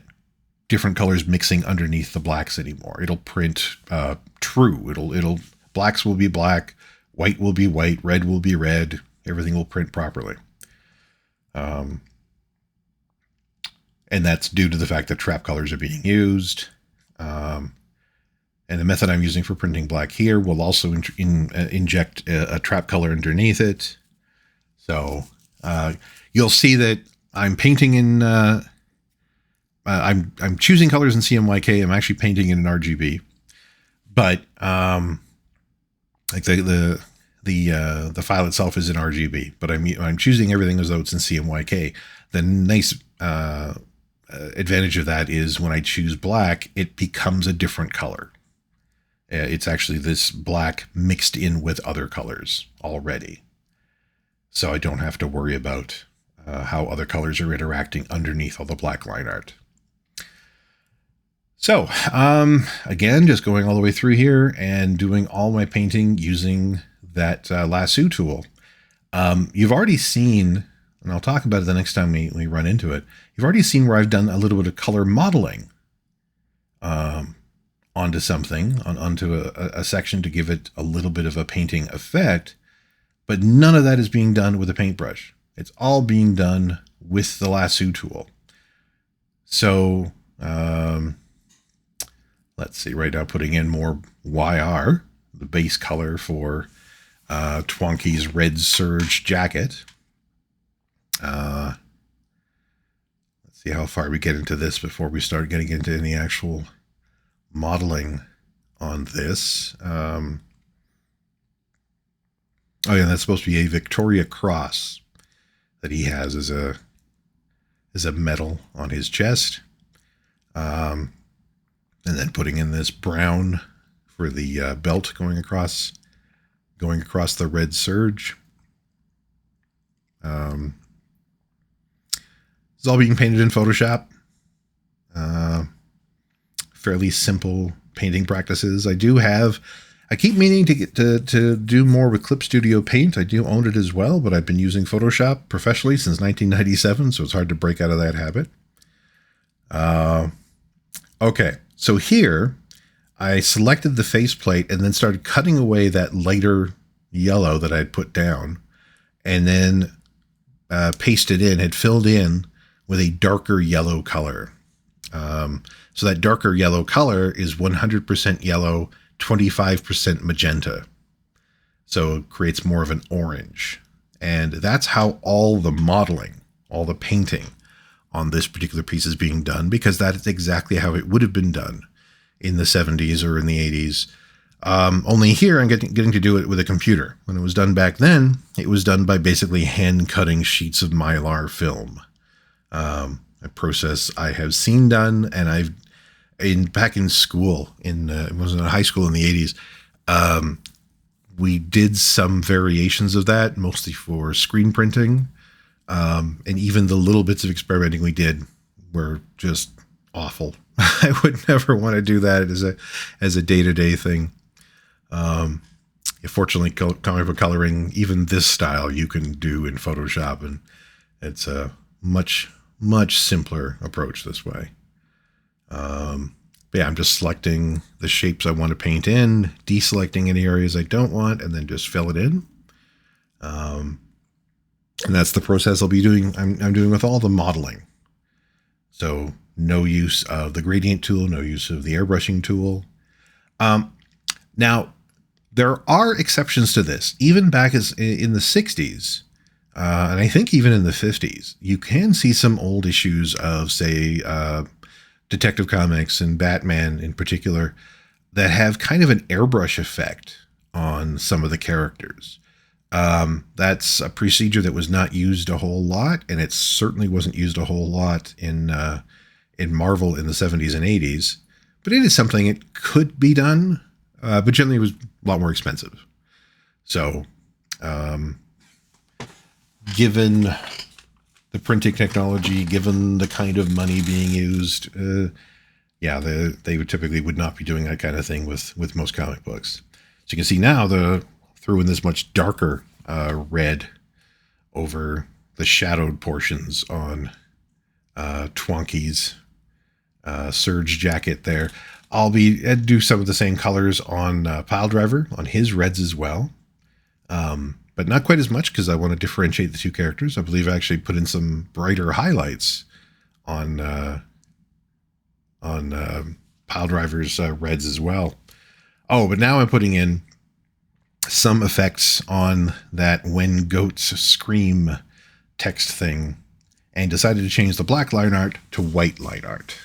different colors mixing underneath the blacks anymore. It'll print true. Blacks will be black, white will be white, red will be red. Everything will print properly. And And that's due to the fact that trap colors are being used. And the method I'm using for printing black here will also inject a trap color underneath it. So you'll see that I'm painting in, I'm choosing colors in CMYK. I'm actually painting in an RGB, but like the file itself is in RGB, but I'm choosing everything as though it's in CMYK. The nice advantage of that is when I choose black, it becomes a different color. It's actually this black mixed in with other colors already. So I don't have to worry about how other colors are interacting underneath all the black line art. So again, just going all the way through here and doing all my painting using that lasso tool. You've already seen, and I'll talk about it the next time we run into it, you've already seen where I've done a little bit of color modeling onto something, onto a section to give it a little bit of a painting effect, but none of that is being done with a paintbrush. It's all being done with the lasso tool. So let's see, right now putting in more YR, the base color for Twonky's Red Surge jacket. Let's see how far we get into this before we start getting into any actual modeling on this. Oh yeah, that's supposed to be a Victoria Cross that he has as a medal on his chest. And then putting in this brown for the belt going across the Red Surge. It's all being painted in Photoshop. Fairly simple painting practices. I keep meaning to get to do more with Clip Studio Paint. I do own it as well, but I've been using Photoshop professionally since 1997, so it's hard to break out of that habit. Okay, so here I selected the faceplate and then started cutting away that lighter yellow that I'd put down, and then pasted in, had filled in with a darker yellow color. So that darker yellow color is 100% yellow, 25% magenta. So it creates more of an orange. And that's how all the modeling, all the painting on this particular piece is being done, because that is exactly how it would have been done in the 70s or in the 80s. Only here I'm getting to do it with a computer. When it was done back then, it was done by basically hand cutting sheets of Mylar film. A process I have seen done, and back in school, it was in high school in the 80s, we did some variations of that, mostly for screen printing. And even the little bits of experimenting we did were just awful. I would never want to do that as a day-to-day thing. Fortunately, comic book coloring, even this style, you can do in Photoshop, and it's a much simpler approach this way. But yeah, I'm just selecting the shapes I want to paint in, deselecting any areas I don't want, and then just fill it in. And that's the process I'll be doing. I'm doing with all the modeling. So no use of the gradient tool, no use of the airbrushing tool. Now, there are exceptions to this. Even back in the 60s, and I think even in the 50s, you can see some old issues of, say, Detective Comics and Batman in particular that have kind of an airbrush effect on some of the characters. That's a procedure that was not used a whole lot, and it certainly wasn't used a whole lot in Marvel in the 70s and 80s. But it is something that could be done, but generally it was a lot more expensive. So, given the printing technology, given the kind of money being used, they would not be doing that kind of thing with most comic books. So you can see now threw in this much darker red over the shadowed portions on Twonky's Surge jacket there. I'll do some of the same colors on Piledriver, on his reds as well. But not quite as much, because I want to differentiate the two characters. I believe I actually put in some brighter highlights on Piledriver's reds as well. Oh, but now I'm putting in some effects on that "When Goats Scream" text thing, and decided to change the black line art to white line art.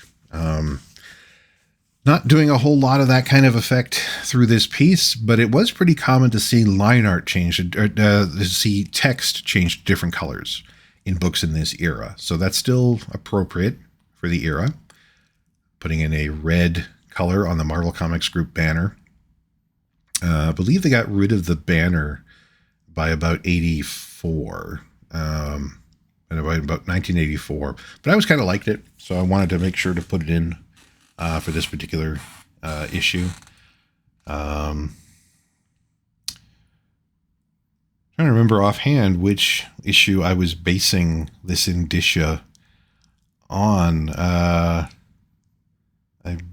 Not doing a whole lot of that kind of effect through this piece, but it was pretty common to see line art change, to see text change to different colors in books in this era. So that's still appropriate for the era. Putting in a red color on the Marvel Comics Group banner. I believe they got rid of the banner by about 84, and about 1984. But I always kind of liked it, so I wanted to make sure to put it in for this particular issue. Trying to remember offhand which issue I was basing this indicia on. I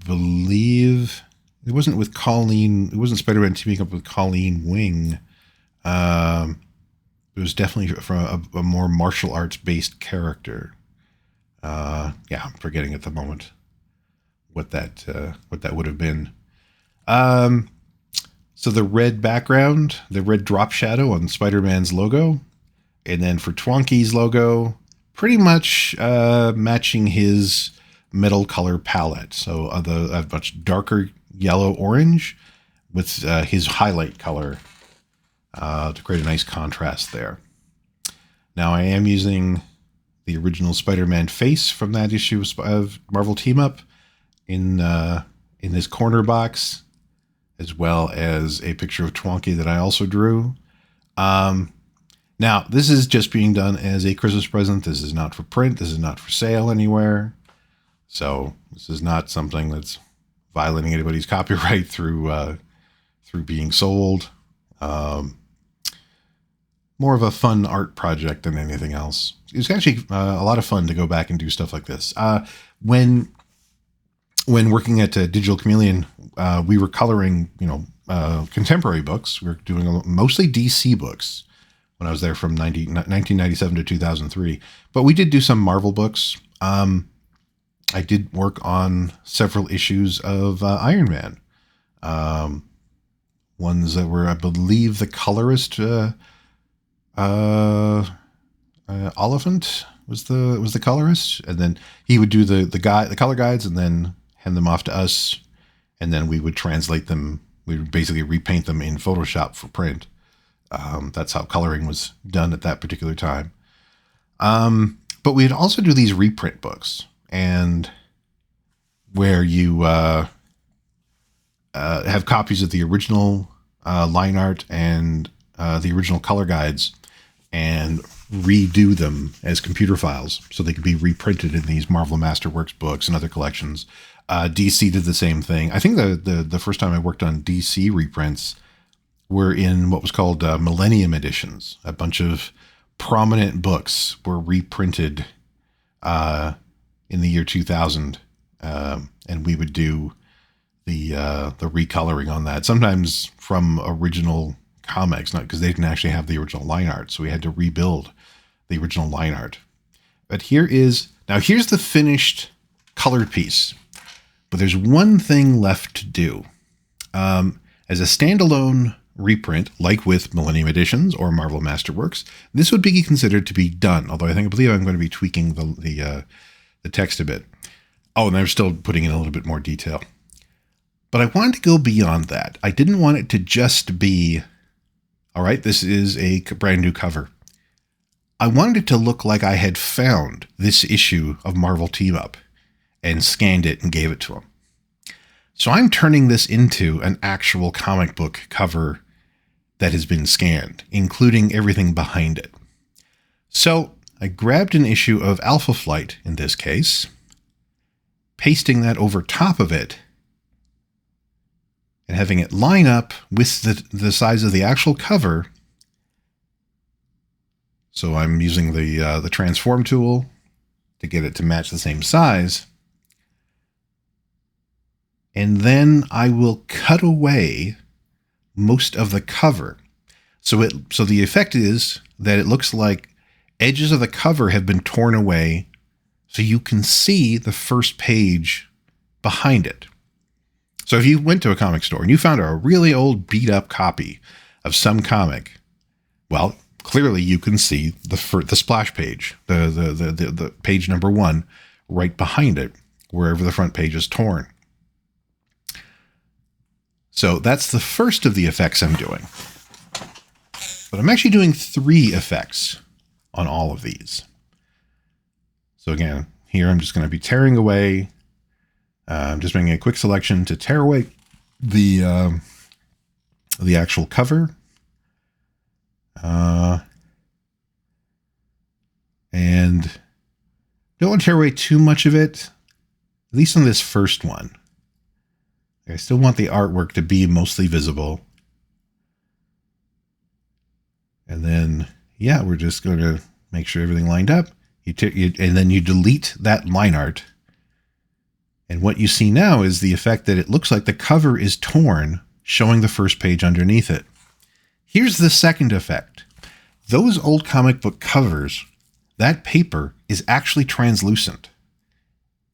believe it wasn't with Colleen. It wasn't Spider-Man teaming up with Colleen Wing. It was definitely from a more martial arts based character. Yeah, I'm forgetting at the moment what that would have been. So the red background, the red drop shadow on Spider-Man's logo, and then for Twonky's logo, pretty much matching his metal color palette. So a much darker yellow orange with his highlight color to create a nice contrast there. Now I am using the original Spider-Man face from that issue of Marvel Team Up in this corner box, as well as a picture of Twonky that I also drew. Now, this is just being done as a Christmas present. This is not for print. This is not for sale anywhere. So this is not something that's violating anybody's copyright through being sold. More of a fun art project than anything else. It was actually a lot of fun to go back and do stuff like this. When working at Digital Chameleon, we were coloring, contemporary books. We were doing mostly DC books when I was there from 1997 to 2003. But we did do some Marvel books. I did work on several issues of Iron Man. Ones that were, I believe, the colorist Oliphant was the colorist, and then he would do the color guides and then hand them off to us, and then we would translate them. We would basically repaint them in Photoshop for print. That's how coloring was done at that particular time. But we'd also do these reprint books, and where you have copies of the original line art and the original color guides, and redo them as computer files so they could be reprinted in these Marvel Masterworks books and other collections. DC did the same thing. I think the first time I worked on DC reprints were in what was called Millennium Editions. A bunch of prominent books were reprinted in the year 2000, and we would do the recoloring on that. Sometimes from original comics, not because they didn't actually have the original line art, so we had to rebuild the original line art. But here's the finished colored piece. But there's one thing left to do. As a standalone reprint, like with Millennium Editions or Marvel Masterworks, this would be considered to be done. Although I believe I'm going to be tweaking the text a bit. Oh, and they're still putting in a little bit more detail. But I wanted to go beyond that. I didn't want it to just be, all right, this is a brand new cover. I wanted it to look like I had found this issue of Marvel Team Up and scanned it and gave it to him. So I'm turning this into an actual comic book cover that has been scanned, including everything behind it. So I grabbed an issue of Alpha Flight in this case, pasting that over top of it, and having it line up with the size of the actual cover. So I'm using the transform tool to get it to match the same size. And then I will cut away most of the cover. So the effect is that it looks like edges of the cover have been torn away so you can see the first page behind it. So if you went to a comic store and you found a really old beat up copy of some comic, well, clearly you can see the splash page, the page number 1 right behind it, wherever the front page is torn. So that's the first of the effects I'm doing. But I'm actually doing 3 effects on all of these. So again, here I'm just going to be tearing away. I'm just making a quick selection to tear away the actual cover. And don't want to tear away too much of it, at least on this first one. I still want the artwork to be mostly visible. And then, yeah, we're just going to make sure everything lined up. And then you delete that line art. And what you see now is the effect that it looks like the cover is torn, showing the first page underneath it. Here's the second effect. Those old comic book covers, that paper is actually translucent.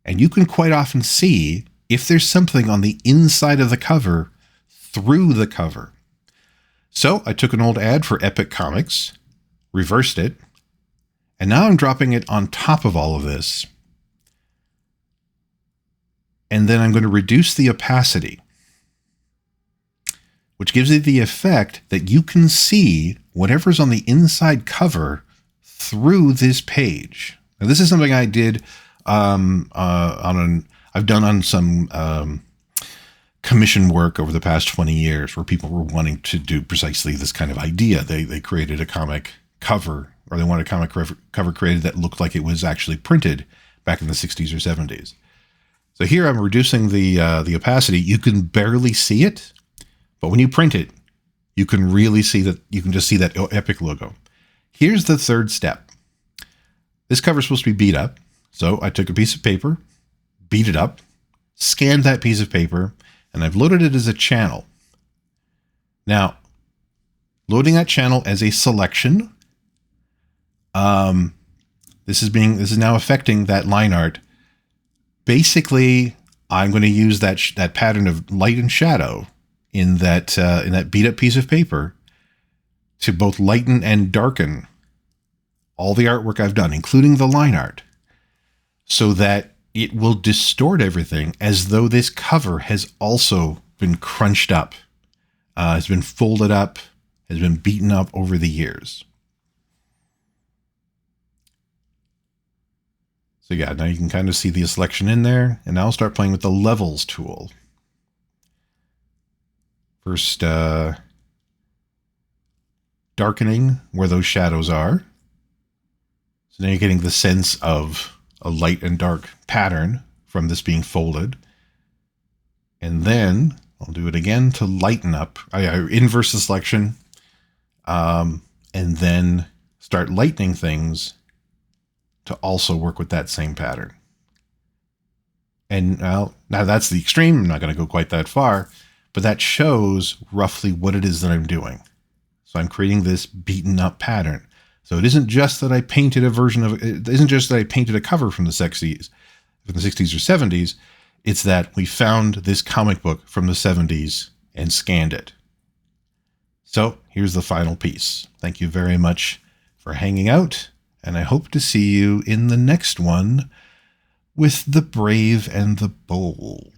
And you can quite often see if there's something on the inside of the cover through the cover. So I took an old ad for Epic Comics, reversed it, and now I'm dropping it on top of all of this. And then I'm going to reduce the opacity, which gives it the effect that you can see whatever's on the inside cover through this page. Now, this is something I did I've done on some commission work over the past 20 years where people were wanting to do precisely this kind of idea. They created a comic cover, or they wanted a comic cover created that looked like it was actually printed back in the 60s or 70s. So here I'm reducing the opacity. You can barely see it, but when you print it, you can really see that. You can just see that Epic logo. Here's the third step. This cover is supposed to be beat up. So I took a piece of paper, beat it up, scanned that piece of paper, and I've loaded it as a channel. Now, loading that channel as a selection, this is now affecting that line art. Basically, I'm going to use that pattern of light and shadow in that beat up piece of paper to both lighten and darken all the artwork I've done, including the line art, so that it will distort everything as though this cover has also been crunched up, has been folded up, has been beaten up over the years. So yeah, now you can kind of see the selection in there, and now I'll start playing with the levels tool. First, darkening where those shadows are. So now you're getting the sense of a light and dark pattern from this being folded. And then I'll do it again to lighten up. I inverse the selection, and then start lightening things to also work with that same pattern. And now that's the extreme. I'm not going to go quite that far, but that shows roughly what it is that I'm doing. So I'm creating this beaten up pattern. So it isn't just that I painted a version of it. Isn't just that I painted a cover from the 60s or 70s. It's that we found this comic book from the 70s and scanned it. So here's the final piece. Thank you very much for hanging out, and I hope to see you in the next one with the brave and the bold.